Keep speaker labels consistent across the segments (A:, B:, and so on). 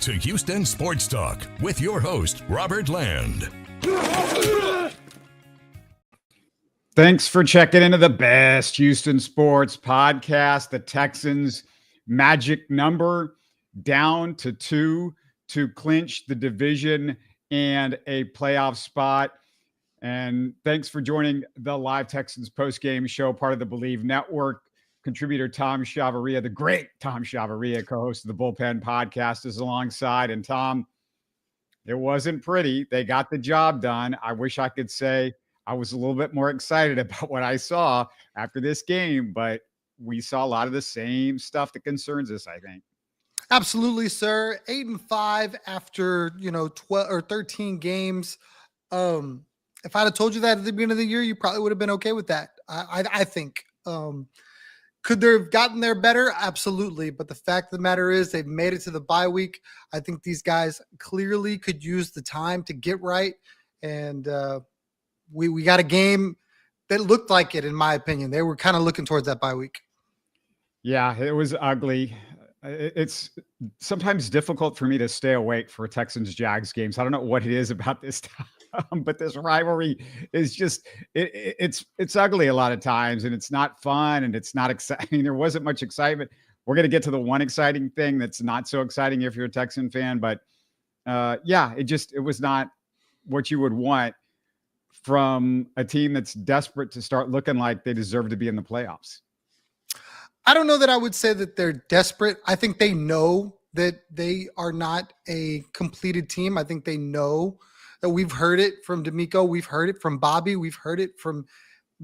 A: to Houston Sports Talk with your host, Robert Land.
B: Thanks for checking into the best Houston sports podcast. The Texans' magic number down to 2 to clinch the division and a playoff spot. And thanks for joining the Live Texans postgame show, part of the Bleav Network. Contributor Tom Chavarria, the great Tom Chavarria, co-host of the Bullpen podcast, is alongside. And Tom, it wasn't pretty. They got the job done. I wish I could say I was a little bit more excited about what I saw after this game, but we saw a lot of the same stuff that concerns us, I think.
C: Absolutely, sir. 8-5 after 12 or 13 games. If I'd have told you that at the beginning of the year, you probably would have been okay with that. I think. Could they have gotten there better? Absolutely. But the fact of the matter is they've made it to the bye week. I think these guys clearly could use the time to get right. And we got a game that looked like it, in my opinion. They were kind of looking towards that bye week.
B: Yeah, it was ugly. It's sometimes difficult for me to stay awake for Texans-Jags games. I don't know what it is about this time. But this rivalry is just it's ugly a lot of times, and it's not fun, and it's not exciting. There wasn't much excitement. We're going to get to the one exciting thing that's not so exciting if you're a Texan fan, but it was not what you would want from a team that's desperate to start looking like they deserve to be in the playoffs.
C: I don't know that I would say that they're desperate. I think they know that they are not a completed team. I think they know that. We've heard it from D'Amico. We've heard it from Bobby. We've heard it from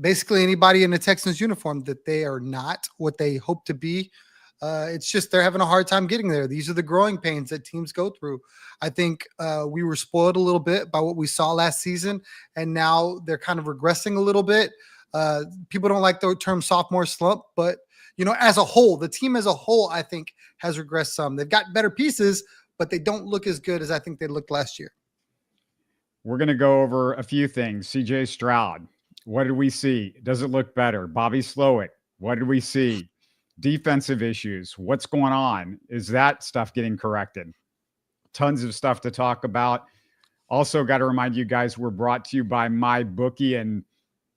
C: basically anybody in a Texans uniform that they are not what they hope to be. It's just they're having a hard time getting there. These are the growing pains that teams go through. I think we were spoiled a little bit by what we saw last season, and now they're kind of regressing a little bit. People don't like the term sophomore slump, but as a whole, the team as a whole, I think, has regressed some. They've got better pieces, but they don't look as good as I think they looked last year.
B: We're going to go over a few things. CJ Stroud, what did we see? Does it look better? Bobby Slowick, what did we see? Defensive issues, what's going on? Is that stuff getting corrected? Tons of stuff to talk about. Also, got to remind you guys, we're brought to you by MyBookie. And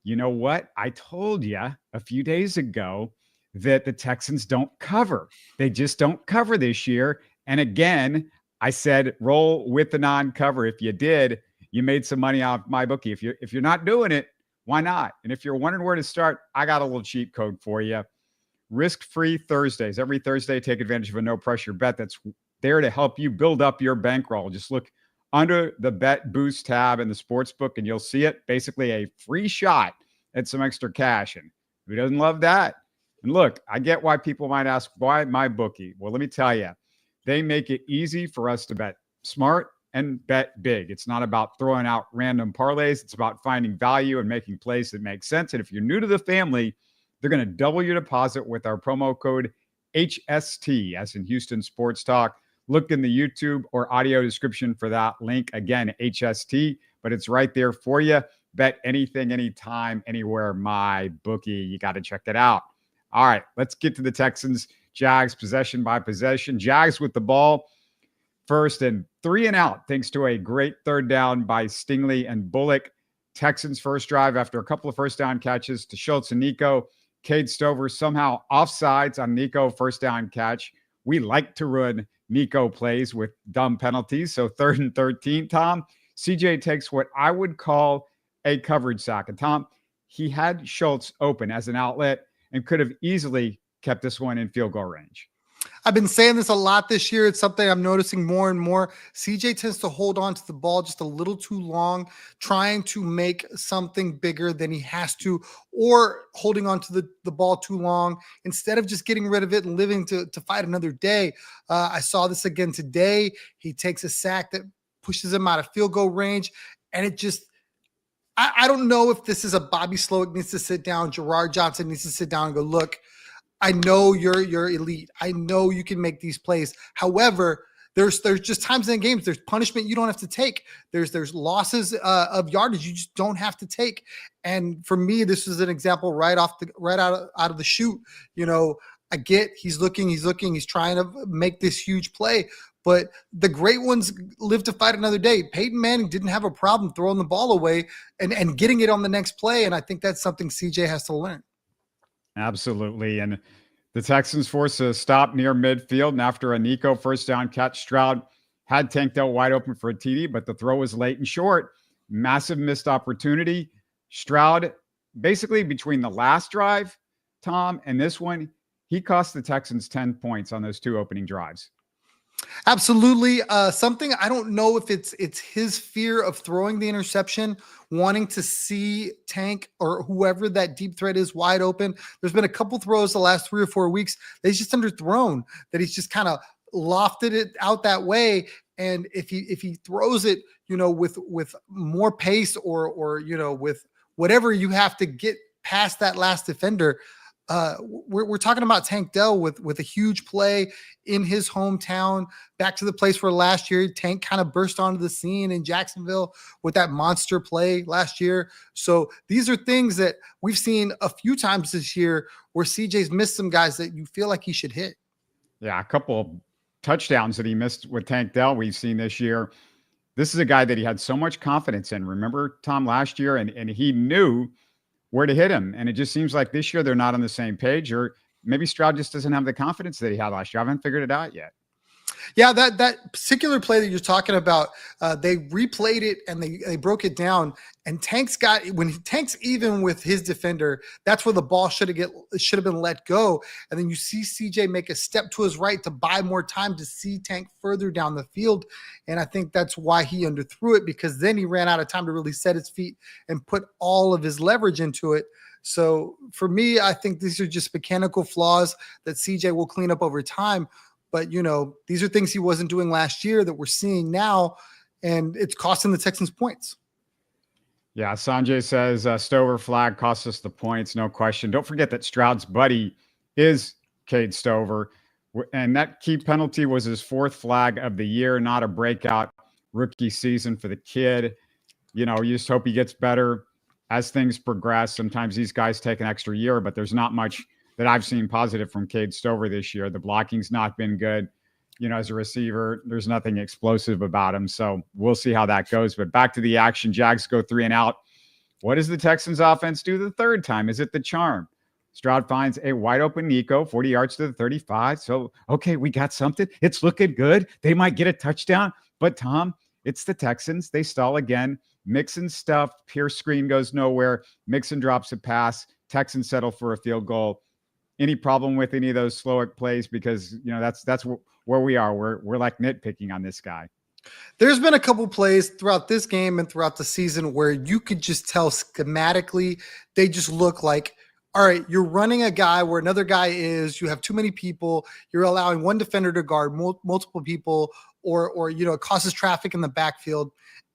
B: you know what? I told you a few days ago that the Texans don't cover. They just don't cover this year. And again, I said, roll with the non-cover. If you did, you made some money off MyBookie. If you're not doing it, why not? And if you're wondering where to start, I got a little cheat code for you. Risk-free Thursdays. Every Thursday, take advantage of a no-pressure bet that's there to help you build up your bankroll. Just look under the Bet Boost tab in the sportsbook, and you'll see it. Basically, a free shot at some extra cash. And who doesn't love that? And look, I get why people might ask, why MyBookie? Well, let me tell you, they make it easy for us to bet smart and bet big. It's not about throwing out random parlays. It's about finding value and making plays that make sense. And if you're new to the family, they're going to double your deposit with our promo code HST, as in Houston Sports Talk. Look in the YouTube or audio description for that link. Again, HST, but it's right there for you. Bet anything, anytime, anywhere. MyBookie. You got to check it out. All right, let's get to the Texans-Jags possession by possession. Jags with the ball first and 3 and out, thanks to a great third down by Stingley and Bullock. Texans first drive after a couple of first down catches to Schultz and Nico. Cade Stover somehow offsides on Nico first down catch. We like to run Nico plays with dumb penalties. So 3rd and 13, Tom. CJ takes what I would call a coverage sack. And Tom, he had Schultz open as an outlet and could have easily kept this one in field goal range.
C: I've been saying this a lot this year. It's something I'm noticing more and more. CJ tends to hold on to the ball just a little too long, trying to make something bigger than he has to, or holding on to the ball too long instead of just getting rid of it and living to fight another day. I saw this again today. He takes a sack that pushes him out of field goal range, and it just I don't know if this is a Bobby Slowick needs to sit down, Gerard Johnson needs to sit down and go, look, I know you're elite. I know you can make these plays. However, there's just times in games, there's punishment you don't have to take. There's losses of yardage you just don't have to take. And for me, this is an example right out of the chute. You know, I get he's looking, he's trying to make this huge play, but the great ones live to fight another day. Peyton Manning didn't have a problem throwing the ball away and getting it on the next play. And I think that's something CJ has to learn.
B: Absolutely. And the Texans forced a stop near midfield. And after a Nico first down catch, Stroud had Tank Dell wide open for a TD, but the throw was late and short. Massive missed opportunity. Stroud, basically between the last drive, Tom, and this one, he cost the Texans 10 points on those 2 opening drives.
C: Absolutely. Something, I don't know if it's his fear of throwing the interception, wanting to see Tank or whoever that deep threat is wide open. There's been a couple throws the last 3 or 4 weeks that he's just underthrown, that he's just kind of lofted it out that way. And if he throws it, with more pace or with whatever you have to get past that last defender, we're talking about Tank Dell with a huge play in his hometown, back to the place where last year Tank kind of burst onto the scene in Jacksonville with that monster play last year. So these are things that we've seen a few times this year where CJ's missed some guys that you feel like he should hit.
B: Yeah, a couple of touchdowns that he missed with Tank Dell we've seen this year. This is a guy that he had so much confidence in. Remember, Tom, last year, and he knew where to hit him. And it just seems like this year they're not on the same page, or maybe Stroud just doesn't have the confidence that he had last year. I haven't figured it out yet.
C: Yeah, that particular play that you're talking about, they replayed it and they broke it down. And Tank's even with his defender, that's where the ball should have been let go. And then you see CJ make a step to his right to buy more time to see Tank further down the field. And I think that's why he underthrew it, because then he ran out of time to really set his feet and put all of his leverage into it. So for me, I think these are just mechanical flaws that CJ will clean up over time. But, these are things he wasn't doing last year that we're seeing now, and it's costing the Texans points.
B: Yeah, Sanjay says Stover flag costs us the points, no question. Don't forget that Stroud's buddy is Cade Stover, and that key penalty was his 4th flag of the year, not a breakout rookie season for the kid. You just hope he gets better as things progress. Sometimes these guys take an extra year, but there's not much that I've seen positive from Cade Stover this year. The blocking's not been good. As a receiver, there's nothing explosive about him. So we'll see how that goes. But back to the action. Jags go 3 and out. What does the Texans offense do the third time? Is it the charm? Stroud finds a wide open Nico, 40 yards to the 35. So, okay, we got something. It's looking good. They might get a touchdown. But Tom, it's the Texans. They stall again. Mixon stuffed. Pierce screen goes nowhere. Mixon drops a pass. Texans settle for a field goal. Any problem with any of those Slowick plays? Because, that's where we are. We're like nitpicking on this guy.
C: There's been a couple plays throughout this game and throughout the season where you could just tell schematically, they just look like, all right, you're running a guy where another guy is, you have too many people, you're allowing one defender to guard multiple people, or it causes traffic in the backfield.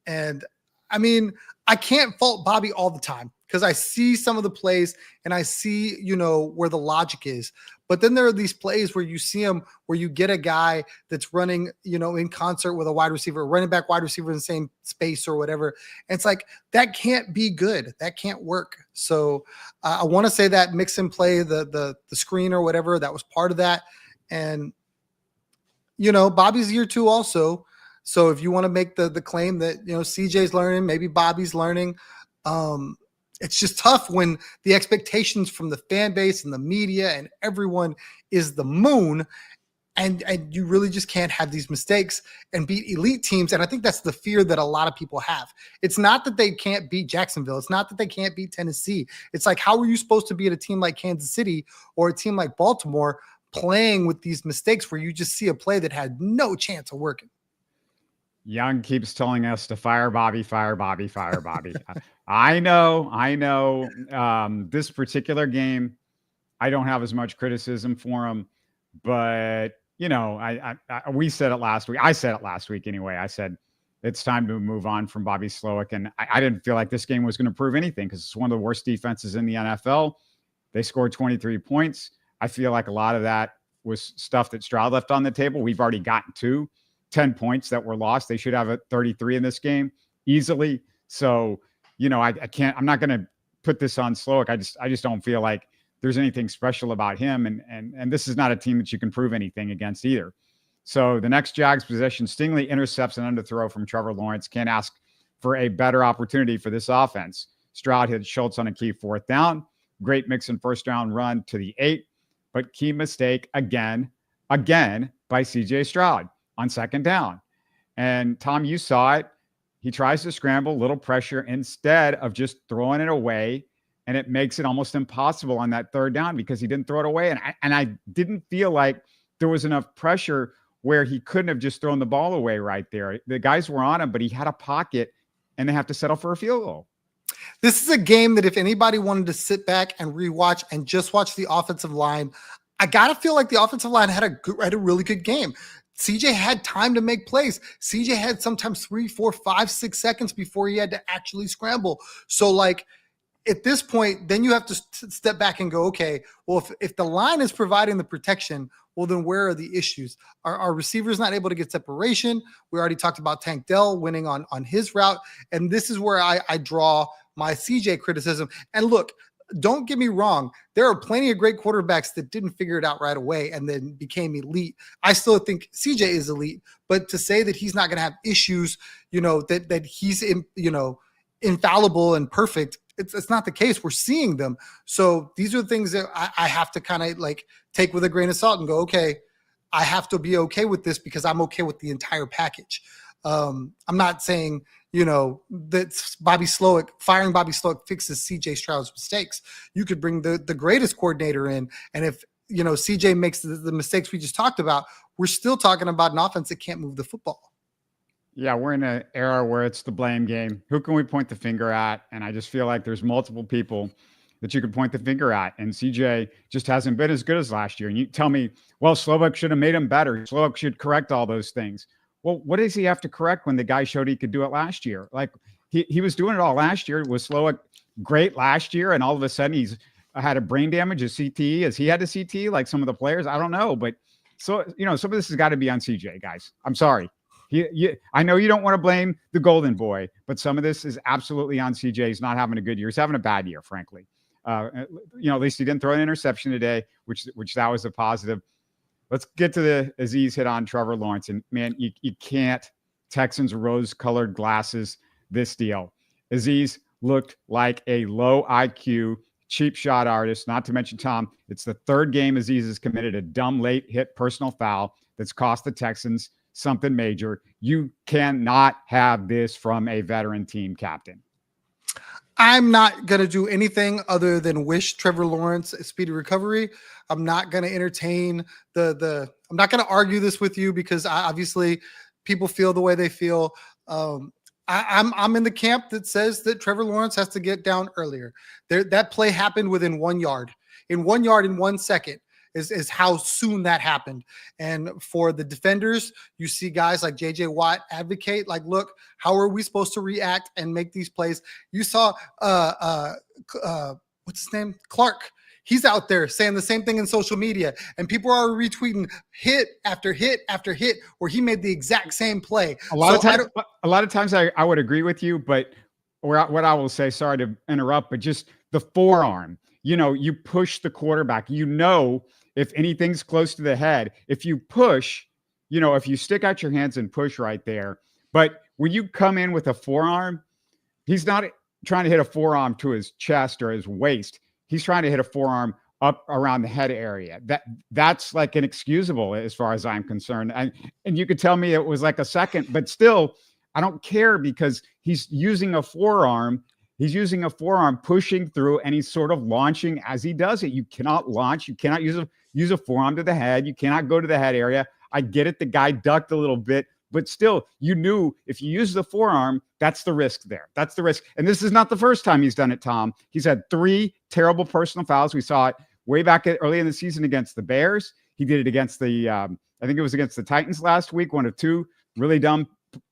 C: And I mean, I can't fault Bobby all the time, because I see some of the plays and I see, where the logic is. But then there are these plays where you see them, where you get a guy that's running, in concert with a wide receiver, running back, wide receiver in the same space or whatever. And it's like, that can't be good. That can't work. So I want to say that Mixon play, the screen or whatever, that was part of that. And, Bobby's year 2 also. So if you want to make the claim that, CJ's learning, maybe Bobby's learning, it's just tough when the expectations from the fan base and the media and everyone is the moon, and you really just can't have these mistakes and beat elite teams. And I think that's the fear that a lot of people have. It's not that they can't beat Jacksonville. It's not that they can't beat Tennessee. It's like, how are you supposed to beat a team like Kansas City or a team like Baltimore playing with these mistakes where you just see a play that had no chance of working?
B: Young keeps telling us to fire Bobby, fire Bobby, fire Bobby. I know. This particular game, I don't have as much criticism for him, but we said it last week. I said it last week anyway. I said it's time to move on from Bobby Slowick, and I didn't feel like this game was going to prove anything, because it's one of the worst defenses in the NFL. They scored 23 points. I feel like a lot of that was stuff that Stroud left on the table. We've already gotten to 10 points that were lost. They should have a 33 in this game easily. So, I'm not going to put this on Slowick. I just don't feel like there's anything special about him. And this is not a team that you can prove anything against either. So the next Jags possession, Stingley intercepts an underthrow from Trevor Lawrence. Can't ask for a better opportunity for this offense. Stroud hit Schultz on a key 4th down. Great Mixon first down run to the 8, but key mistake again by CJ Stroud on 2nd down. And Tom, you saw it. He tries to scramble, little pressure instead of just throwing it away. And it makes it almost impossible on that 3rd down because he didn't throw it away. And I didn't feel like there was enough pressure where he couldn't have just thrown the ball away right there. The guys were on him, but he had a pocket and they have to settle for a field goal.
C: This is a game that if anybody wanted to sit back and rewatch and just watch the offensive line, I got to feel like the offensive line had a really good game. CJ had time to make plays. CJ had sometimes 3, 4, 5, 6 seconds before he had to actually scramble. So like at this point, then you have to step back and go, okay, well, if the line is providing the protection, well, then where are the issues? Our receivers not able to get separation. We already talked about Tank Dell winning on his route. And this is where I draw my CJ criticism. And look, don't get me wrong. There are plenty of great quarterbacks that didn't figure it out right away and then became elite. I still think CJ is elite, but to say that he's not going to have issues, that he's, infallible and perfect, it's not the case. We're seeing them. So these are the things that I have to kind of like take with a grain of salt and go, okay, I have to be okay with this because I'm okay with the entire package. I'm not saying, that firing Bobby Slowick fixes CJ Stroud's mistakes. You could bring the greatest coordinator in. And if, CJ makes the mistakes we just talked about, we're still talking about an offense that can't move the football.
B: Yeah, we're in an era where it's the blame game. Who can we point the finger at? And I just feel like there's multiple people that you could point the finger at. And CJ just hasn't been as good as last year. And you tell me, well, Slowick should have made him better. Slowick should correct all those things. Well, what does he have to correct when the guy showed he could do it last year? Like he was doing it all last year. Was Slowick great last year? And all of a sudden he's had a brain damage, a CTE. Has he had a CTE like some of the players? I don't know. But so, some of this has got to be on CJ, guys. I'm sorry. I know you don't want to blame the golden boy, but some of this is absolutely on CJ. He's not having a good year. He's having a bad year, frankly. At least he didn't throw an interception today, which that was a positive. Let's get to the Aziz hit on Trevor Lawrence. And man, you can't Texans rose-colored glasses this deal. Aziz looked like a low IQ, cheap shot artist, not to mention, Tom, it's the 3rd game Aziz has committed a dumb late hit personal foul that's cost the Texans something major. You cannot have this from a veteran team captain.
C: I'm not going to do anything other than wish Trevor Lawrence a speedy recovery. I'm not going to entertain I'm not going to argue this with you because obviously people feel the way they feel. I'm in the camp that says that Trevor Lawrence has to get down earlier. That play happened within 1 yard. In 1 yard in 1 second is how soon that happened. And for the defenders, you see guys like JJ Watt advocate, like, look, how are we supposed to react and make these plays? You saw what's his name? Clark. He's out there saying the same thing in social media, and people are retweeting hit after hit after hit where he made the exact same play.
B: A lot of times I would agree with you, but what I will say, sorry to interrupt, but just the forearm, you push the quarterback, if anything's close to the head, if you push, if you stick out your hands and push right there, but when you come in with a forearm, he's not trying to hit a forearm to his chest or his waist. He's trying to hit a forearm up around the head area. That's like inexcusable as far as I'm concerned. And you could tell me it was like a second, but still, I don't care because he's using a forearm. He's using a forearm pushing through, and he's sort of launching as he does it. You cannot launch. You cannot use a forearm to the head. You cannot go to the head area. I get it. The guy ducked a little bit, but still, you knew if you use the forearm, that's the risk there. That's the risk. And this is not the first time he's done it, Tom. He's had 3 terrible personal fouls. We saw it way back early in the season against the Bears. He did it against I think it was against the Titans last week, 1 of 2 really dumb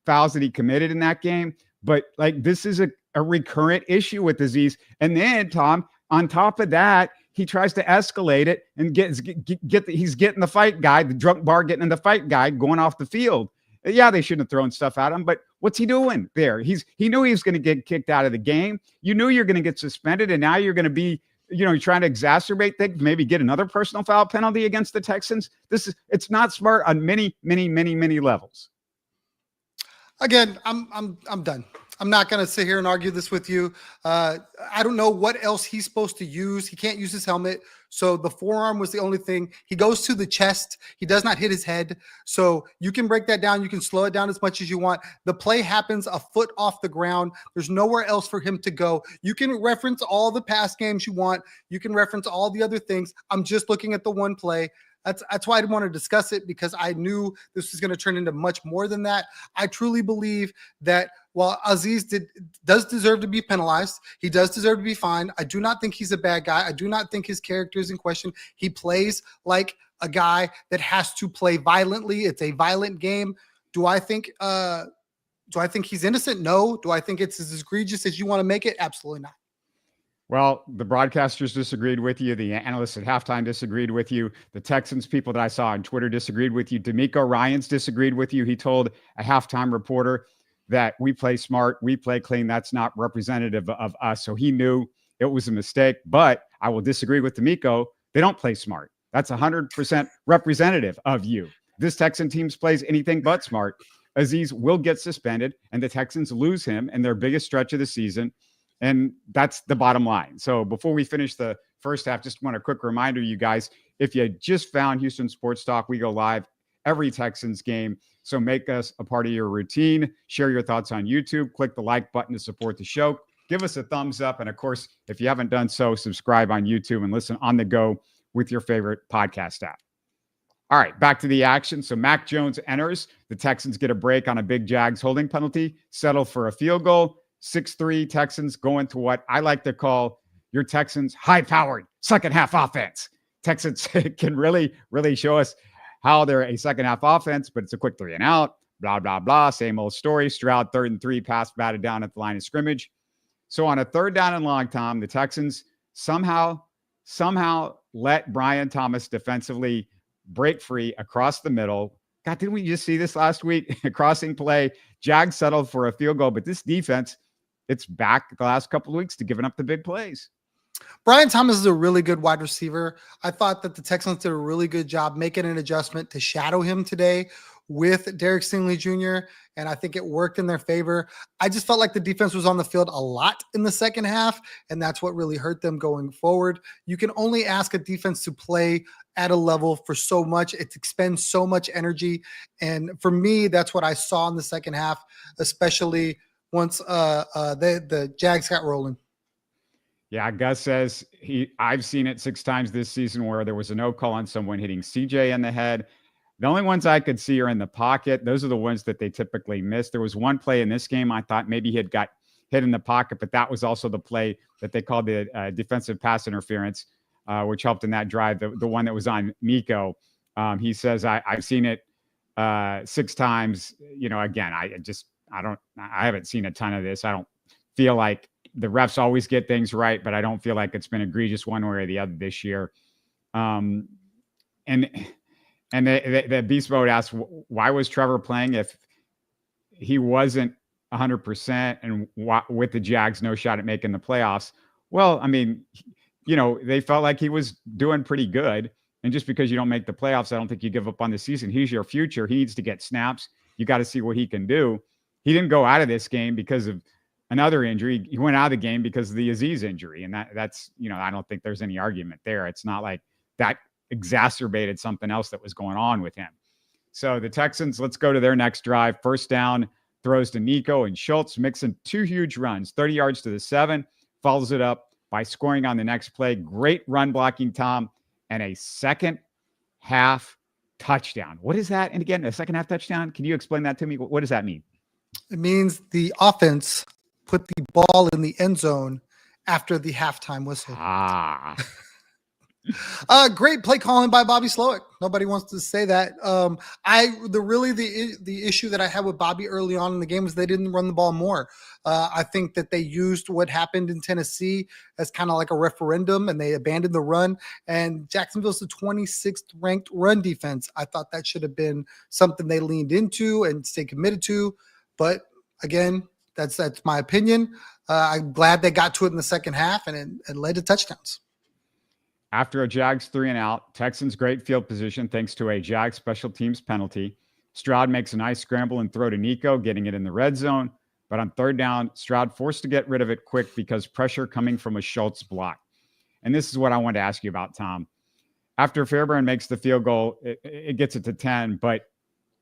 B: fouls that he committed in that game. But like, this is a recurrent issue with Aziz. And then, Tom, on top of that, he tries to escalate it and he's getting the fight guy, the drunk bar getting in the fight guy going off the field. Yeah, they shouldn't have thrown stuff at him, but what's he doing there? He knew he was going to get kicked out of the game. You knew you're going to get suspended, and now you're going to be you're trying to exacerbate things, maybe get another personal foul penalty against the Texans. It's not smart on many, many, many, many levels.
C: Again, I'm done. I'm not going to sit here and argue this with you. I don't know what else he's supposed to use. He can't use his helmet. So the forearm was the only thing. He goes to the chest. He does not hit his head. So you can break that down. You can slow it down as much as you want. The play happens a foot off the ground. There's nowhere else for him to go. You can reference all the past games you want. You can reference all the other things. I'm just looking at the one play. That's why I didn't want to discuss it, because I knew this was going to turn into much more than that. I truly believe that while Aziz does deserve to be penalized, he does deserve to be fined. I do not think he's a bad guy. I do not think his character is in question. He plays like a guy that has to play violently. It's a violent game. Do I think he's innocent? No. Do I think it's as egregious as you want to make it? Absolutely not.
B: Well, the broadcasters disagreed with you. The analysts at halftime disagreed with you. The Texans people that I saw on Twitter disagreed with you. D'Amico Ryans disagreed with you. He told a halftime reporter that we play smart, we play clean. That's not representative of us. So he knew it was a mistake. But I will disagree with D'Amico. They don't play smart. That's 100% representative of you. This Texan team plays anything but smart. Aziz will get suspended, and the Texans lose him in their biggest stretch of the season. And that's the bottom line. So before we finish the first half, just want a quick reminder, you guys, if you just found Houston Sports Talk, we go live every Texans game. So make us a part of your routine. Share your thoughts on YouTube. Click the like button to support the show. Give us a thumbs up. And of course, if you haven't done so, subscribe on YouTube and listen on the go with your favorite podcast app. All right, back to the action. So Mac Jones enters. The Texans get a break on a big Jags holding penalty, settle for a field goal. 6-3 Texans going to what I like to call your Texans high-powered second half offense. Texans can really, really show us how they're a second half offense, but it's a quick 3 and out, blah, blah, blah. Same old story. Stroud 3rd and 3, pass batted down at the line of scrimmage. So on a 3rd down and long, Tom, the Texans somehow let Brian Thomas defensively break free across the middle. God, didn't we just see this last week? A crossing play. Jags settled for a field goal, but this defense, it's back the last couple of weeks to giving up the big plays.
C: Brian Thomas is a really good wide receiver. I thought that the Texans did a really good job making an adjustment to shadow him today with Derek Stingley Jr., and I think it worked in their favor. I just felt like the defense was on the field a lot in the second half, and that's what really hurt them going forward. You can only ask a defense to play at a level for so much. It expends so much energy, and for me, that's what I saw in the second half, especially once the Jags got rolling.
B: Yeah, Gus says I've seen it 6 times this season where there was a no call on someone hitting CJ in the head. The only ones I could see are in the pocket. Those are the ones that they typically miss. There was one play in this game I thought maybe he had got hit in the pocket, but that was also the play that they called the defensive pass interference, which helped in that drive, the one that was on Nico. He says, I've seen it 6 times. Again, I haven't seen a ton of this. I don't feel like the refs always get things right, but I don't feel like it's been egregious one way or the other this year. And the Beast Mode asked, why was Trevor playing if he wasn't 100% and with the Jags no shot at making the playoffs? Well, I mean, they felt like he was doing pretty good. And just because you don't make the playoffs, I don't think you give up on the season. He's your future. He needs to get snaps. You got to see what he can do. He didn't go out of this game because of another injury. He went out of the game because of the Aziz injury. And that's, I don't think there's any argument there. It's not like that exacerbated something else that was going on with him. So the Texans, let's go to their next drive. First down, throws to Nico and Schultz, mixing 2 huge runs, 30 yards to the 7, follows it up by scoring on the next play. Great run blocking, Tom, and a second half touchdown. What is that? And again, a second half touchdown. Can you explain that to me? What does that mean?
C: It means the offense put the ball in the end zone after the halftime whistle. Great play calling by Bobby Slowick. Nobody wants to say that. The issue that I had with Bobby early on in the game was they didn't run the ball more. I think that they used what happened in Tennessee as kind of like a referendum, and they abandoned the run. And Jacksonville's the 26th ranked run defense. I thought that should have been something they leaned into and stay committed to. But again, that's my opinion. I'm glad they got to it in the second half, and it led to touchdowns.
B: After a Jags 3-and-out, Texans great field position thanks to a Jags special teams penalty. Stroud makes a nice scramble and throw to Nico, getting it in the red zone. But on third down, Stroud forced to get rid of it quick because pressure coming from a Schultz block. And this is what I wanted to ask you about, Tom. After Fairbairn makes the field goal, it gets it to 10. But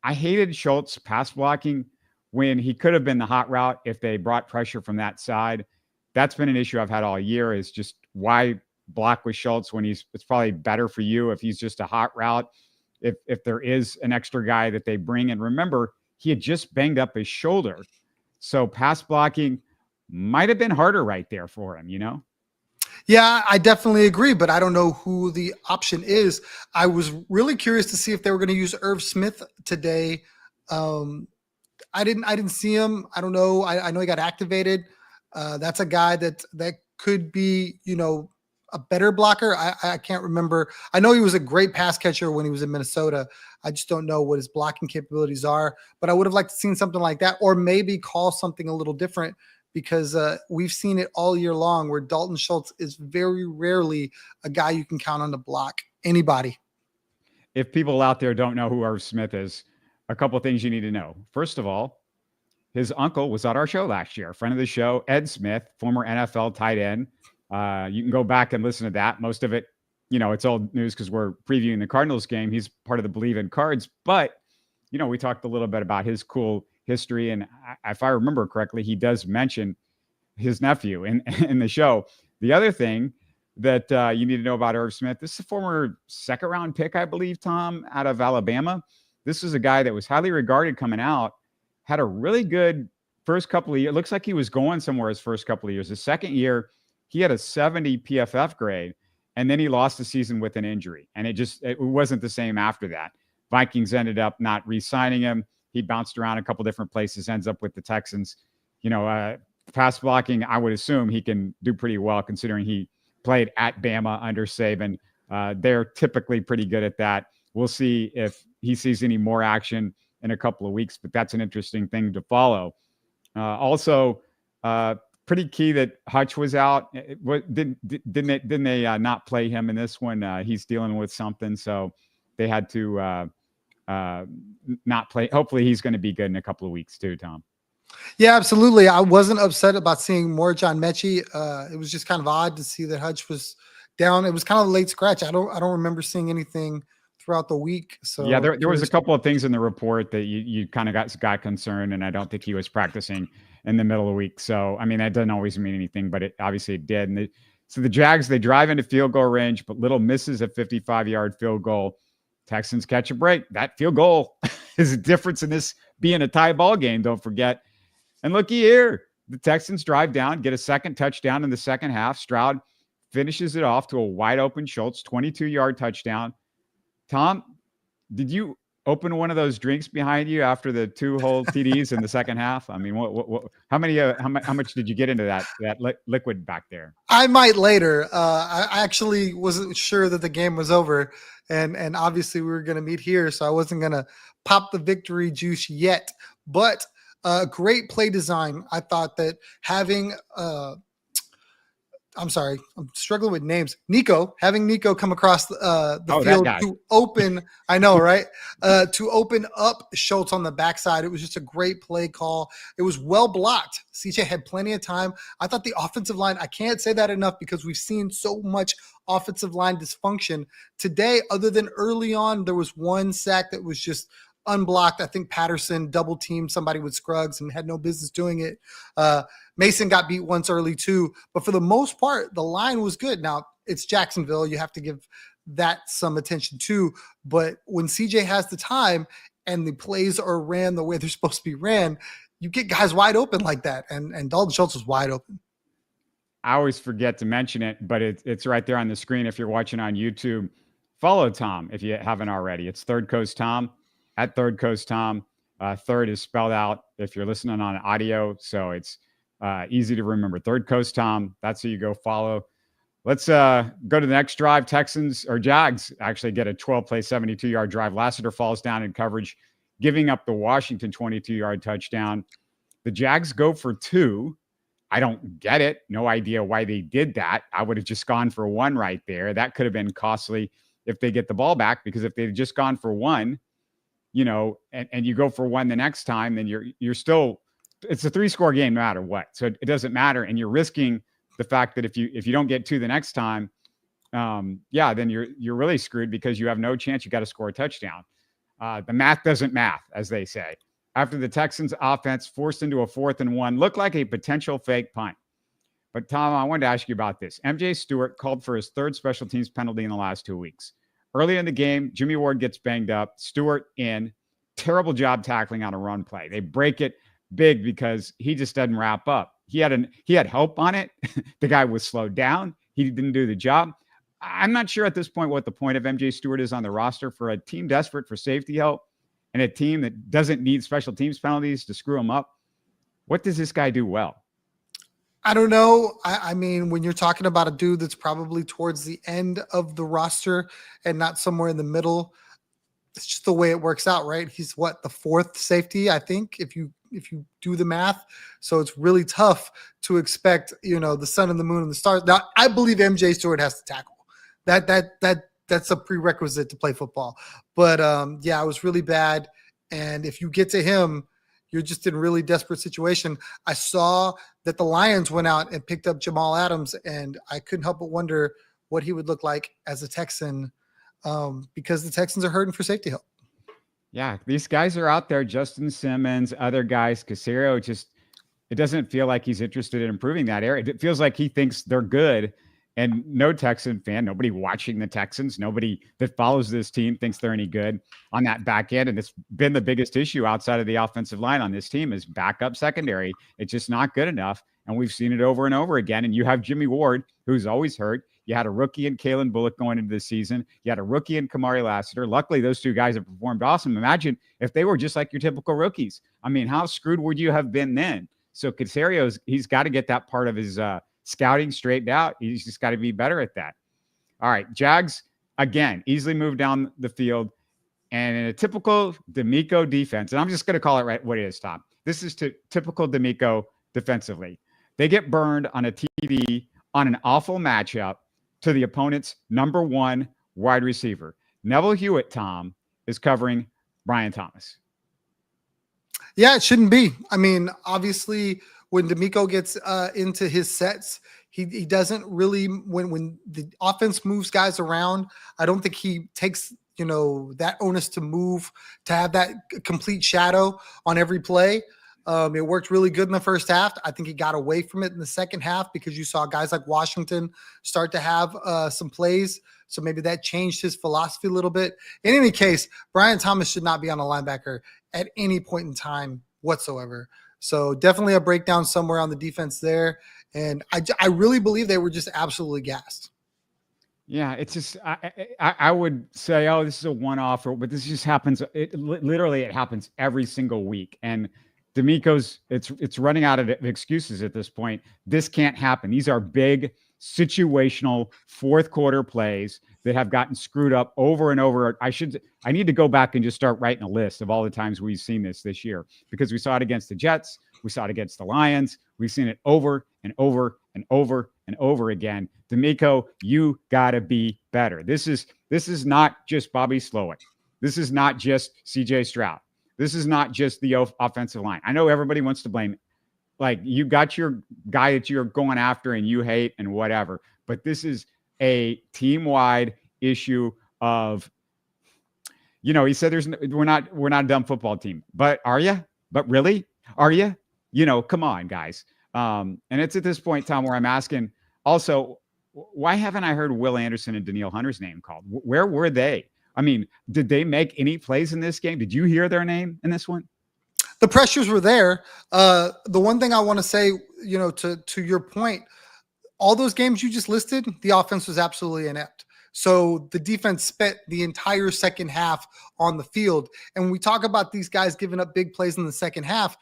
B: I hated Schultz pass blocking when he could have been the hot route if they brought pressure from that side. That's been an issue I've had all year, is just why block with Schultz when it's probably better for you if he's just a hot route, if there is an extra guy that they bring. And remember, he had just banged up his shoulder. So pass blocking might have been harder right there for him, you know?
C: Yeah, I definitely agree, but I don't know who the option is. I was really curious to see if they were going to use Irv Smith today. I didn't see him. I don't know. I know he got activated. That's a guy that could be, a better blocker. I can't remember. I know he was a great pass catcher when he was in Minnesota. I just don't know what his blocking capabilities are, but I would have liked to seen something like that, or maybe call something a little different, because we've seen it all year long where Dalton Schultz is very rarely a guy you can count on to block anybody.
B: If people out there don't know who Irv Smith is, a couple of things you need to know. First of all, his uncle was on our show last year, friend of the show, Ed Smith, former NFL tight end. You can go back and listen to that. Most of it, it's old news because we're previewing the Cardinals game. He's part of the Bleav in Cards, but, we talked a little bit about his cool history. And if I remember correctly, he does mention his nephew in the show. The other thing that you need to know about Irv Smith, this is a former second-round pick, I believe, Tom, out of Alabama. This is a guy that was highly regarded coming out, had a really good first couple of years. It looks like he was going somewhere his first couple of years. His second year, he had a 70 PFF grade, and then he lost the season with an injury. And it wasn't the same after that. Vikings ended up not re-signing him. He bounced around a couple different places, ends up with the Texans. Pass blocking, I would assume he can do pretty well considering he played at Bama under Saban. They're typically pretty good at that. We'll see if he sees any more action in a couple of weeks, but that's an interesting thing to follow. Also, pretty key that Hutch was out. Didn't they not play him in this one? He's dealing with something, so they had to not play. Hopefully, he's going to be good in a couple of weeks too, Tom.
C: Yeah, absolutely. I wasn't upset about seeing more John Mechie. It was just kind of odd to see that Hutch was down. It was kind of a late scratch. I don't remember seeing anything throughout the week. So
B: yeah, there was a couple of things in the report that you kind of got concerned, and I don't think he was practicing in the middle of the week. So, I mean, that doesn't always mean anything, but it obviously did. And so the Jags, they drive into field goal range, but Little misses a 55-yard field goal. Texans catch a break. That field goal is a difference in this being a tie ball game, don't forget. And looky here, the Texans drive down, get a second touchdown in the second half. Stroud finishes it off to a wide open Schultz, 22-yard touchdown. Tom, did you open one of those drinks behind you after the 2 whole TDs in the second half? I mean, how much did you get into that liquid back there?
C: I might later. I actually wasn't sure that the game was over, and obviously we were going to meet here, so I wasn't going to pop the victory juice yet. But great play design. I thought that having I'm sorry, I'm struggling with names. Having Nico come across the field to open, I know, right? To open up Schultz on the backside. It was just a great play call. It was well blocked. CJ had plenty of time. I thought the offensive line, I can't say that enough because we've seen so much offensive line dysfunction today. Other than early on, there was one sack that was just unblocked. I think Patterson double teamed somebody with Scruggs and had no business doing it. Mason got beat once early too, but for the most part, the line was good. Now it's Jacksonville. You have to give that some attention too. But when CJ has the time and the plays are ran the way they're supposed to be ran, you get guys wide open like that. And Dalton Schultz was wide open.
B: I always forget to mention it, but it's right there on the screen. If you're watching on YouTube, follow Tom if you haven't already. It's Third Coast Tom. At Third Coast Tom. Third is spelled out if you're listening on audio, so it's easy to remember. Third Coast Tom. That's who you go follow. Let's go to the next drive. Jags actually get a 12-play, 72-yard drive. Lassiter falls down in coverage, giving up the Washington 22-yard touchdown. The Jags go for 2. I don't get it. No idea why they did that. I would have just gone for one right there. That could have been costly if they get the ball back, because if they'd just gone for one, and you go for one the next time, then you're still, it's a 3-score game no matter what. So it doesn't matter. And you're risking the fact that if you don't get 2 the next time, then you're really screwed, because you have no chance. You got to score a touchdown. The math doesn't math, as they say. After the Texans offense forced into a 4th and 1, looked like a potential fake punt. But Tom, I wanted to ask you about this. MJ Stewart called for his 3rd special teams penalty in the last 2 weeks. Early in the game, Jimmy Ward gets banged up. Stewart in. Terrible job tackling on a run play. They break it big because he just doesn't wrap up. He had help on it. The guy was slowed down. He didn't do the job. I'm not sure at this point what the point of MJ Stewart is on the roster for a team desperate for safety help and a team that doesn't need special teams penalties to screw him up. What does this guy do well?
C: I don't know. I mean, when you're talking about a dude that's probably towards the end of the roster and not somewhere in the middle, it's just the way it works out, right? He's the 4th safety, I think, if you do the math. So it's really tough to expect, the sun and the moon and the stars. Now, I believe MJ Stewart has to tackle. That's a prerequisite to play football. But it was really bad. And if you get to him, you're just in a really desperate situation. I saw that the Lions went out and picked up Jamal Adams, and I couldn't help but wonder what he would look like as a Texan, because the Texans are hurting for safety help.
B: Yeah, these guys are out there. Justin Simmons, other guys, Caserio, it doesn't feel like he's interested in improving that area. It feels like he thinks they're good. And no Texan fan, nobody watching the Texans, nobody that follows this team thinks they're any good on that back end. And it's been the biggest issue outside of the offensive line on this team is backup secondary. It's just not good enough. And we've seen it over and over again. And you have Jimmy Ward, who's always hurt. You had a rookie in Kalen Bullock going into the season. You had a rookie in Kamari Lassiter. Luckily, those 2 guys have performed awesome. Imagine if they were just like your typical rookies. I mean, how screwed would you have been then? So Caserio's, he's got to get that part of his scouting straightened out. He's just got to be better at that. All right. Jags, again, easily moved down the field. And in a typical D'Amico defense, and I'm just going to call it right what it is, Tom. This is typical D'Amico defensively. They get burned on a TD on an awful matchup to the opponent's number 1 wide receiver. Neville Hewitt, Tom, is covering Brian Thomas.
C: Yeah, it shouldn't be. I mean, obviously, when D'Amico gets into his sets, he doesn't really, when the offense moves guys around, I don't think he takes, that onus to move, to have that complete shadow on every play. It worked really good in the first half. I think he got away from it in the second half because you saw guys like Washington start to have some plays. So maybe that changed his philosophy a little bit. In any case, Brian Thomas should not be on a linebacker at any point in time whatsoever. So definitely a breakdown somewhere on the defense there. And I really believe they were just absolutely gassed.
B: Yeah, it's just I would say, oh, this is a one-off, but this just happens. Literally, it happens every single week. And D'Amico's it's running out of excuses at this point. This can't happen. These are big situational 4th quarter plays that have gotten screwed up over and over. I need to go back and just start writing a list of all the times we've seen this year, because we saw it against the Jets. We saw it against the Lions. We've seen it over and over and over and over again. D'Amico, you got to be better. This is not just Bobby Slowick. This is not just CJ Stroud. This is not just the offensive line. I know everybody wants to blame, like, you got your guy that you're going after and you hate and whatever, but this is a team-wide issue of, he said we're not a dumb football team, but are you? But really? Are you? Come on, guys. And it's at this point, Tom, where I'm asking also, why haven't I heard Will Anderson and Danielle Hunter's name called? Where were they? I mean, did they make any plays in this game? Did you hear their name in this one?
C: The pressures were there. The one thing I want to say, to your point, all those games you just listed, the offense was absolutely inept. So the defense spent the entire second half on the field. And when we talk about these guys giving up big plays in the second half,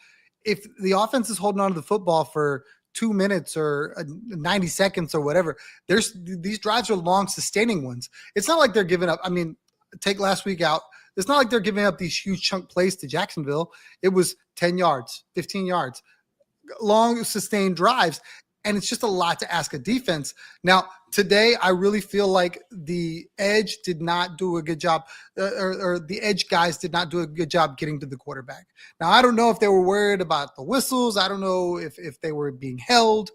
C: if the offense is holding on to the football for 2 minutes or 90 seconds or whatever, these drives are long, sustaining ones. It's not like they're giving up. I mean, take last week out. It's not like they're giving up these huge chunk plays to Jacksonville. It was 10 yards, 15 yards. long sustained drives. And it's just a lot to ask a defense. Now, today, I really feel like the edge did not do a good job, or the edge guys did not do a good job getting to the quarterback. Now, I don't know if they were worried about the whistles. I don't know if they were being held,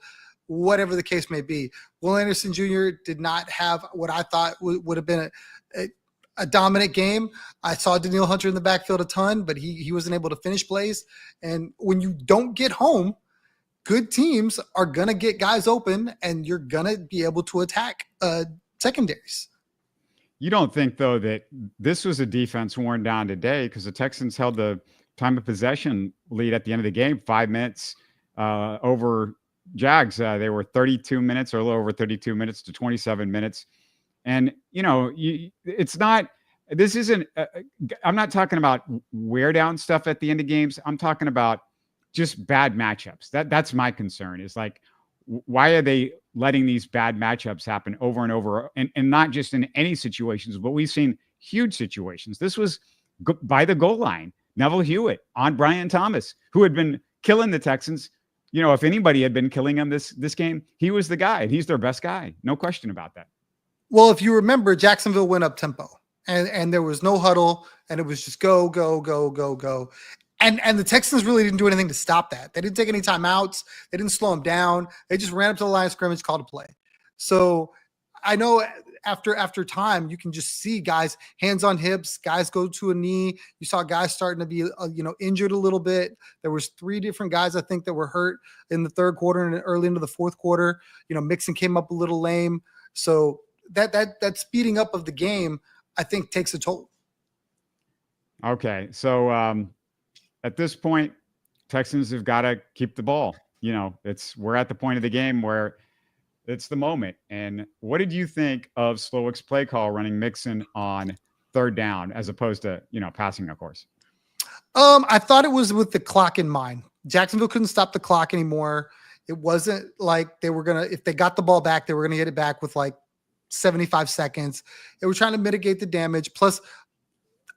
C: whatever the case may be. Will Anderson Jr. did not have what I thought would have been a dominant game. I saw Danielle Hunter in the backfield a ton, but he wasn't able to finish plays. And when you don't get home, good teams are going to get guys open, and you're going to be able to attack secondaries.
B: You don't think, though, that this was a defense worn down today, because the Texans held the time of possession lead at the end of the game, 5 minutes over Jags. They were 32 minutes, or a little over 32 minutes to 27 minutes. And, it's not – this isn't I'm not talking about wear down stuff at the end of games. I'm talking about just bad matchups. That's my concern, is like, why are they letting these bad matchups happen over and over, and not just in any situations, but we've seen huge situations. This was by the goal line. Neville Hewitt on Brian Thomas, who had been killing the Texans. If anybody had been killing them this game, he was the guy, and he's their best guy. No question about that.
C: Well, if you remember, Jacksonville went up tempo, and there was no huddle, and it was just go, go, go, go, go. And the Texans really didn't do anything to stop that. They didn't take any timeouts. They didn't slow them down. They just ran up to the line of scrimmage, called a play. So I know after time, you can just see guys hands on hips, guys go to a knee. You saw guys starting to be injured a little bit. There was 3 different guys, I think, that were hurt in the third quarter and early into the fourth quarter. Mixon came up a little lame. So that speeding up of the game, I think, takes a toll.
B: Okay, so at this point, Texans have got to keep the ball. We're at the point of the game where it's the moment. And what did you think of Slowick's play call running Mixon on third down, as opposed to, passing, of course?
C: I thought it was with the clock in mind. Jacksonville couldn't stop the clock anymore. It wasn't like they were going to, if they got the ball back, they were going to get it back with like 75 seconds. They were trying to mitigate the damage. Plus,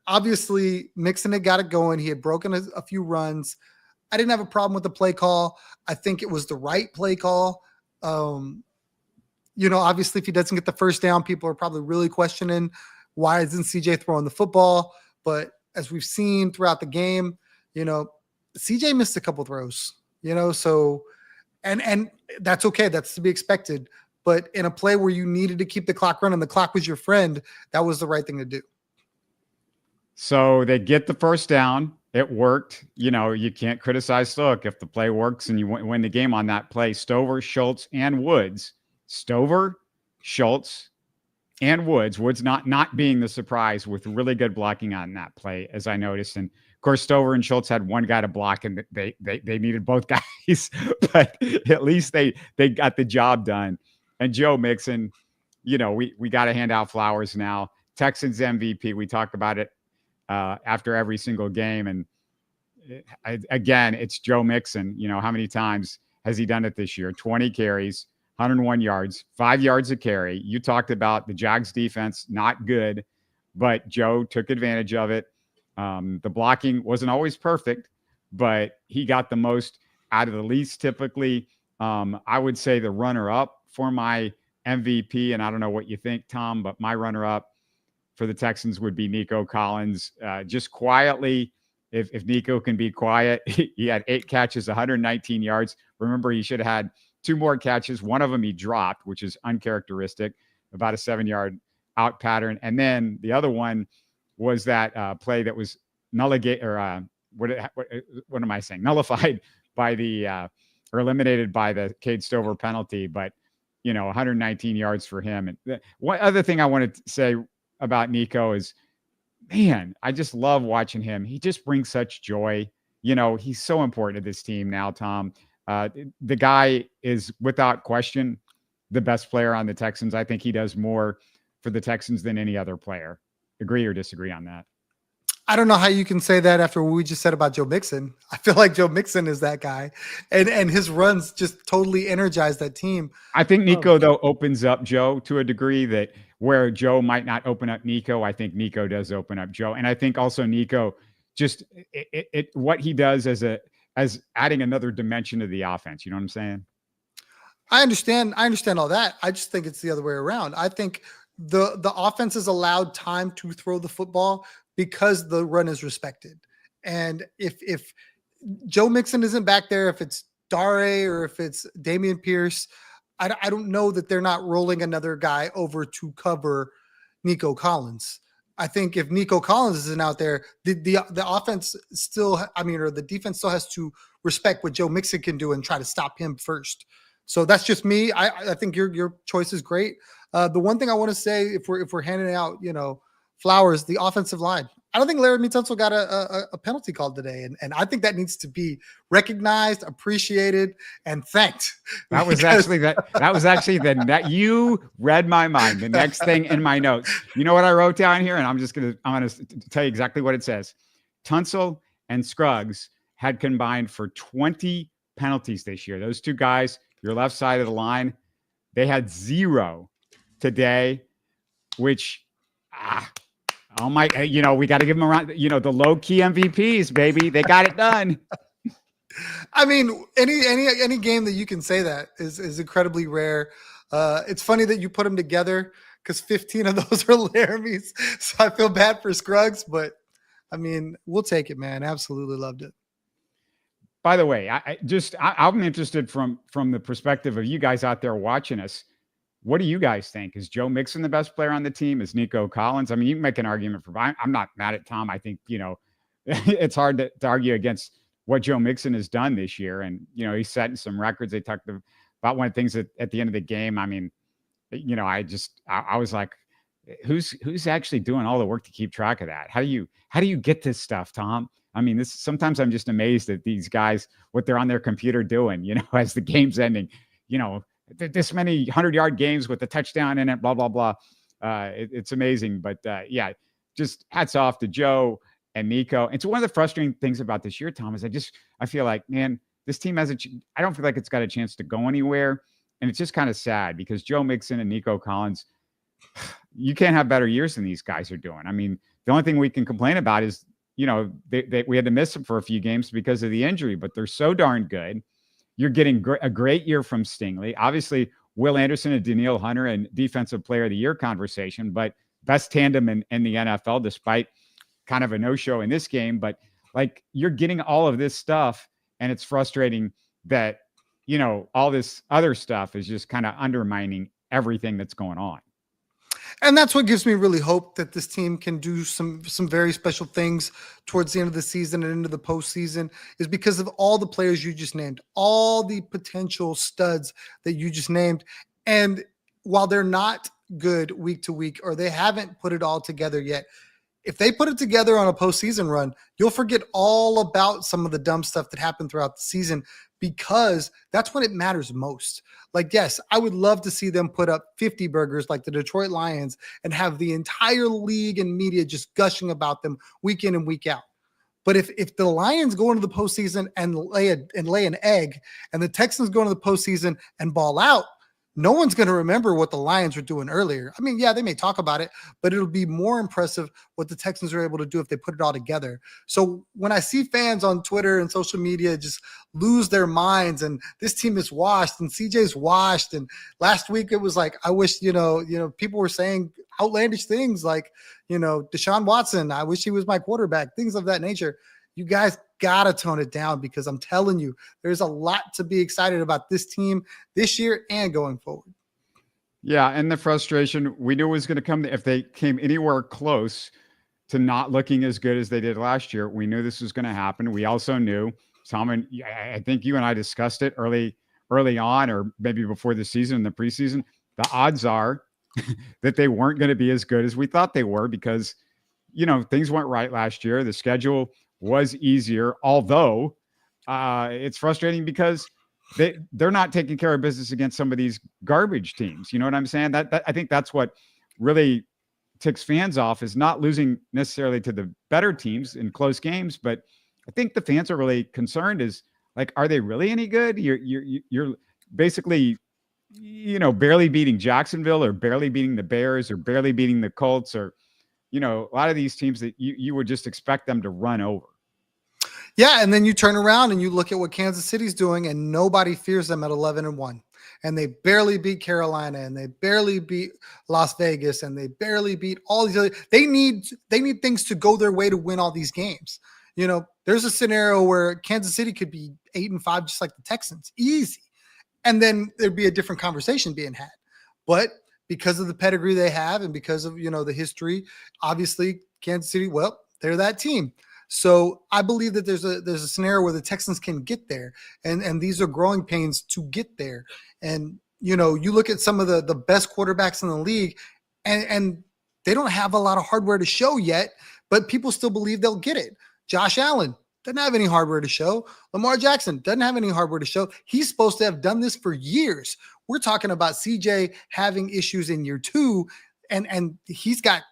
C: obviously, Mixon had got it going. He had broken a few runs. I didn't have a problem with the play call. I think it was the right play call. Obviously, if he doesn't get the first down, people are probably really questioning, why isn't CJ throwing the football? But as we've seen throughout the game, CJ missed a couple throws, so and that's okay. That's to be expected. But in a play where you needed to keep the clock running, the clock was your friend, that was the right thing to do.
B: So they get the first down. It worked. You can't criticize Stoke if the play works and you win the game on that play. Stover, Schultz, and Woods. Stover, Schultz, and Woods. Woods not being the surprise, with really good blocking on that play, as I noticed. And of course, Stover and Schultz had one guy to block, and they needed both guys, but at least they got the job done. And Joe Mixon, we got to hand out flowers now. Texans MVP. We talk about it after every single game. And again, it's Joe Mixon. How many times has he done it this year? 20 carries, 101 yards, 5 yards a carry. You talked about the Jags defense, not good, but Joe took advantage of it. The blocking wasn't always perfect, but he got the most out of the least typically. I would say the runner-up for my MVP, and I don't know what you think, Tom, but my runner-up for the Texans would be Nico Collins. Just quietly, if Nico can be quiet, he had 8 catches, 119 yards. Remember, he should have had 2 more catches. One of them he dropped, which is uncharacteristic, about a 7-yard out pattern. And then the other one was that play that was nullified by the or eliminated by the Cade Stover penalty. But 119 yards for him. And one other thing I wanted to say about Nico is, man, I just love watching him. He just brings such joy. He's so important to this team now, Tom. The guy is, without question, the best player on the Texans. I think he does more for the Texans than any other player. Agree or disagree on that?
C: I don't know how you can say that after what we just said about Joe Mixon. I feel like Joe Mixon is that guy, and his runs just totally energize that team.
B: I think Nico, though, opens up Joe to a degree that where Joe might not open up Nico, I think Nico does open up Joe. And I think also Nico, just what he does as as adding another dimension to the offense. You know what I'm saying?
C: I understand all that. I just think it's the other way around. I think the offense is allowed time to throw the football because the run is respected. And if Joe Mixon isn't back there, if it's Dare or if it's Dameon Pierce, I don't know that they're not rolling another guy over to cover Nico Collins. I think if Nico Collins isn't out there, the offense still, or the defense still has to respect what Joe Mixon can do and try to stop him first. So that's just me. I think your choice is great. The one thing I want to say, if we're handing out, flowers, the offensive line. I don't think Laremy Tunsil got a penalty called today, and I think that needs to be recognized, appreciated, and thanked.
B: That was actually that you read my mind. The next thing in my notes. You know what I wrote down here, and I'm gonna tell you exactly what it says. Tunsil and Scruggs had combined for 20 penalties this year. Those two guys, your left side of the line, they had 0 today, which oh my, we got to give them around, the low key MVPs, baby. They got it done.
C: I mean, any game that you can say that is incredibly rare. It's funny that you put them together because 15 of those are Laramie's. So I feel bad for Scruggs, but I mean, we'll take it, man. Absolutely loved it.
B: By the way, I'm interested from the perspective of you guys out there watching us. What do you guys think? Is Joe Mixon the best player on the team? Is Nico Collins? I mean, you can make an argument for. I'm not mad at Tom. I think it's hard to argue against what Joe Mixon has done this year, and he's setting some records. They talked about one of the things at the end of the game. I mean, I was like, who's actually doing all the work to keep track of that? How do you get this stuff, Tom? I mean, sometimes I'm just amazed at these guys, what they're on their computer doing, as the game's ending, this many 100-yard games with a touchdown in it, blah, blah, blah. It's amazing. But yeah, just hats off to Joe and Nico. And so one of the frustrating things about this year, Tom, is I feel like, man, this team I don't feel like it's got a chance to go anywhere. And it's just kind of sad because Joe Mixon and Nico Collins, you can't have better years than these guys are doing. I mean, the only thing we can complain about is, we had to miss them for a few games because of the injury, but they're so darn good. You're getting a great year from Stingley. Obviously, Will Anderson and Danielle Hunter and Defensive Player of the Year conversation, but best tandem in the NFL, despite kind of a no-show in this game. But you're getting all of this stuff, and it's frustrating that, all this other stuff is just kind of undermining everything that's going on.
C: And that's what gives me really hope that this team can do some very special things towards the end of the season and into the postseason, is because of all the players you just named, all the potential studs that you just named. And while they're not good week to week, or they haven't put it all together yet, if they put it together on a postseason run, you'll forget all about some of the dumb stuff that happened throughout the season, because that's when it matters most. Yes, I would love to see them put up 50 burgers like the Detroit Lions and have the entire league and media just gushing about them week in and week out. But if the Lions go into the postseason and lay an egg, and the Texans go into the postseason and ball out, no one's going to remember what the Lions were doing earlier. I mean, yeah, they may talk about it, but it'll be more impressive what the Texans are able to do if they put it all together. So when I see fans on Twitter and social media just lose their minds and this team is washed and CJ's washed, and last week it was like, I wish, people were saying outlandish things like, Deshaun Watson, I wish he was my quarterback, things of that nature. You guys got to tone it down, because I'm telling you, there's a lot to be excited about this team this year and going forward.
B: Yeah, and the frustration, we knew was going to come if they came anywhere close to not looking as good as they did last year. We knew this was going to happen. We also knew, Tom, and I think you and I discussed it early on, or maybe before the season, in the preseason, the odds are that they weren't going to be as good as we thought they were, because, things went right last year. The schedule was easier, although it's frustrating because they're not taking care of business against some of these garbage teams. You know what I'm saying? That I think that's what really ticks fans off, is not losing necessarily to the better teams in close games, but I think the fans are really concerned is are they really any good? You're basically, barely beating Jacksonville, or barely beating the Bears, or barely beating the Colts, or, a lot of these teams that you would just expect them to run over.
C: Yeah, and then you turn around and you look at what Kansas City's doing, and nobody fears them at 11-1. And they barely beat Carolina, and they barely beat Las Vegas, and they barely beat all these other. They need things to go their way to win all these games. There's a scenario where Kansas City could be 8-5, just like the Texans, easy, and then there'd be a different conversation being had. But because of the pedigree they have, and because of the history, obviously Kansas City, well, they're that team. So I Bleav that there's a scenario where the Texans can get there, and these are growing pains to get there. And you look at some of the best quarterbacks in the league, and they don't have a lot of hardware to show yet, but people still Bleav they'll get it. Josh Allen doesn't have any hardware to show. Lamar Jackson doesn't have any hardware to show. He's supposed to have done this for years. We're talking about CJ having issues in year 2, and he's got,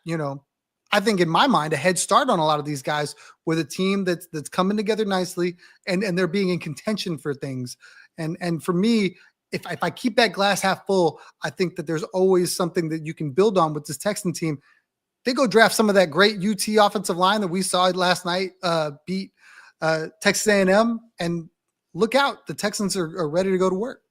C: I think in my mind, a head start on a lot of these guys with a team that's coming together nicely, and they're being in contention for things. And for me, if I keep that glass half full, I think that there's always something that you can build on with this Texan team. They go draft some of that great UT offensive line that we saw last night beat Texas A&M, and look out, the Texans are ready to go to work.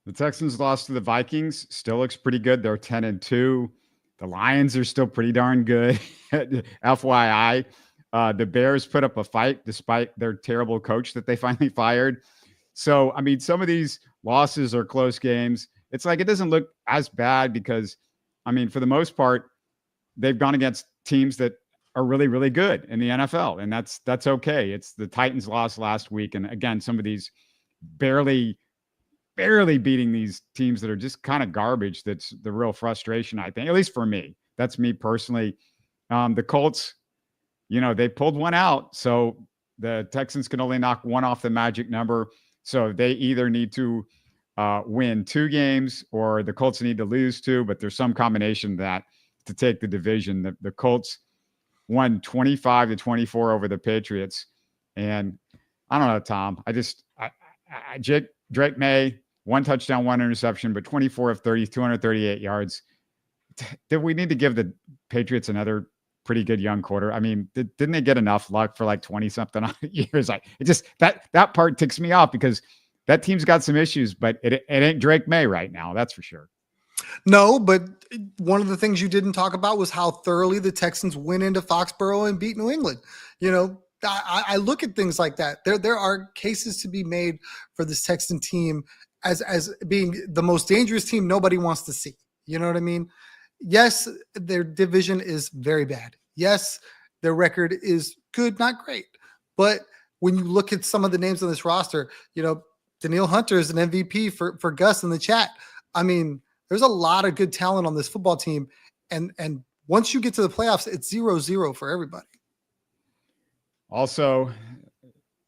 B: The Texans lost to the Vikings. Still looks pretty good. They're 10-2. The Lions are still pretty darn good. FYI, the Bears put up a fight despite their terrible coach that they finally fired. So, I mean, some of these losses are close games. It's like it doesn't look as bad because, I mean, for the most part, they've gone against teams that are really, really good in the NFL, and that's okay. It's the Titans lost last week, and again, some of these barely beating these teams that are just kind of garbage. That's the real frustration, I think, at least for me. That's me personally. The Colts, they pulled one out, so the Texans can only knock one off the magic number. So they either need to win 2 games or the Colts need to lose 2, but there's some combination of that to take the division. The Colts won 25-24 over the Patriots. And I don't know, Tom. Drake May, 1 touchdown, 1 interception, but 24 of 30, 238 yards. Did we need to give the Patriots another pretty good young quarter? I mean, didn't they get enough luck for like 20-something years? That part ticks me off because that team's got some issues, but it ain't Drake May right now. That's for sure.
C: No, but one of the things you didn't talk about was how thoroughly the Texans went into Foxborough and beat New England. I look at things like that. There are cases to be made for this Texan team as being the most dangerous team nobody wants to see. You know what I mean? Yes, their division is very bad. Yes, their record is good, not great. But when you look at some of the names on this roster, Danielle Hunter is an MVP for Gus in the chat. I mean, there's a lot of good talent on this football team. And once you get to the playoffs, it's 0-0 for everybody.
B: Also,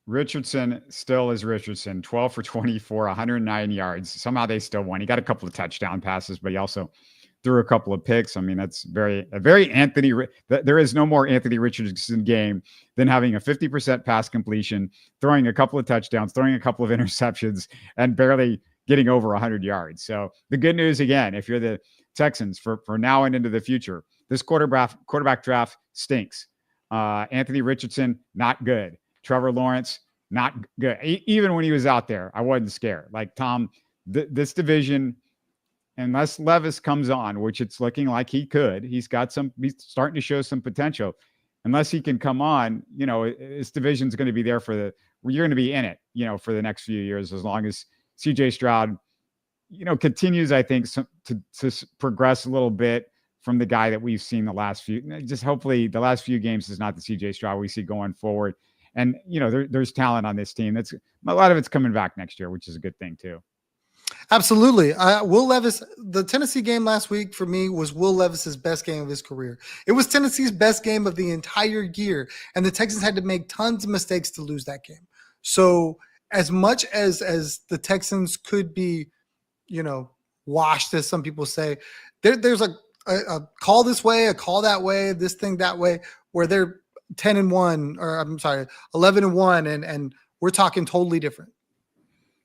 B: Richardson still is Richardson, 12 for 24, 109 yards. Somehow they still won. He got a couple of touchdown passes, but he also threw a couple of picks. I mean, that's very Anthony. There is no more Anthony Richardson game than having a 50% pass completion, throwing a couple of touchdowns, throwing a couple of interceptions, and barely getting over 100 yards. So the good news, again, if you're the Texans for now and into the future, this quarterback draft stinks. Anthony Richardson, not good. Trevor Lawrence, not good. Even when he was out there, I wasn't scared. Like, Tom, this division, unless Levis comes on, which it's looking like he could, he's starting to show some potential. Unless he can come on, this division's going to be there you're going to be in it, for the next few years, as long as CJ Stroud, continues, I think, to progress a little bit from the guy that we've seen the last few. Just hopefully the last few games is not the CJ Stroud we see going forward. And, there's talent on this team. That's a lot of it's coming back next year, which is a good thing too.
C: Absolutely. Will Levis, the Tennessee game last week for me was Will Levis's best game of his career. It was Tennessee's best game of the entire year. And the Texans had to make tons of mistakes to lose that game. So as much as the Texans could be, washed, as some people say, there's a call this way, a call that way, this thing that way, where they're 10-1, or I'm sorry, 11-1, and we're talking totally different.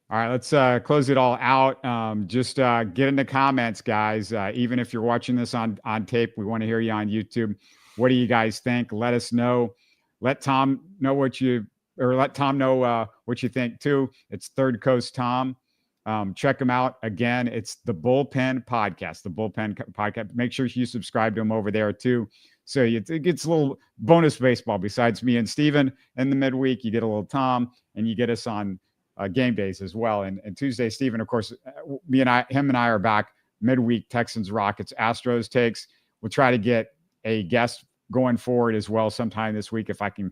B: All right, let's close it all out. Just get in the comments, guys. Even if you're watching this on tape, we want to hear you on YouTube. What do you guys think? Let us know. let Tom know what you think too. It's Third Coast Tom. Check him out. Again, it's the Bullpen podcast, Make sure you subscribe to him over there too. So it gets a little bonus baseball besides me and Steven in the midweek. You get a little Tom, and you get us on game days as well. And Tuesday, Steven, of course, him and I are back midweek. Texans, Rockets, Astros takes. We'll try to get a guest going forward as well sometime this week if I can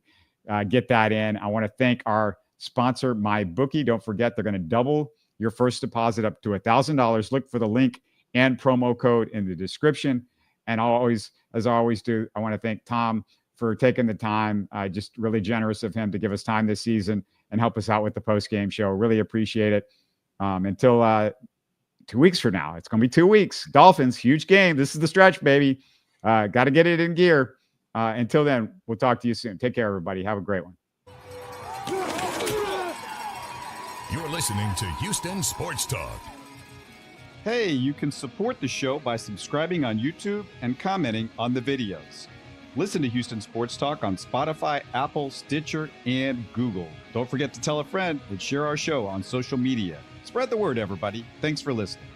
B: get that in. I want to thank our sponsor, MyBookie. Don't forget, they're going to double your first deposit up to $1,000. Look for the link and promo code in the description. And as I always do, I want to thank Tom for taking the time. Just really generous of him to give us time this season and help us out with the post-game show. Really appreciate it. Until 2 weeks from now, it's going to be 2 weeks. Dolphins, huge game. This is the stretch, baby. Got to get it in gear. Until then, we'll talk to you soon. Take care, everybody. Have a great one.
A: You're listening to Houston Sports Talk.
D: Hey, you can support the show by subscribing on YouTube and commenting on the videos. Listen to Houston Sports Talk on Spotify, Apple, Stitcher, and Google. Don't forget to tell a friend and share our show on social media. Spread the word, everybody. Thanks for listening.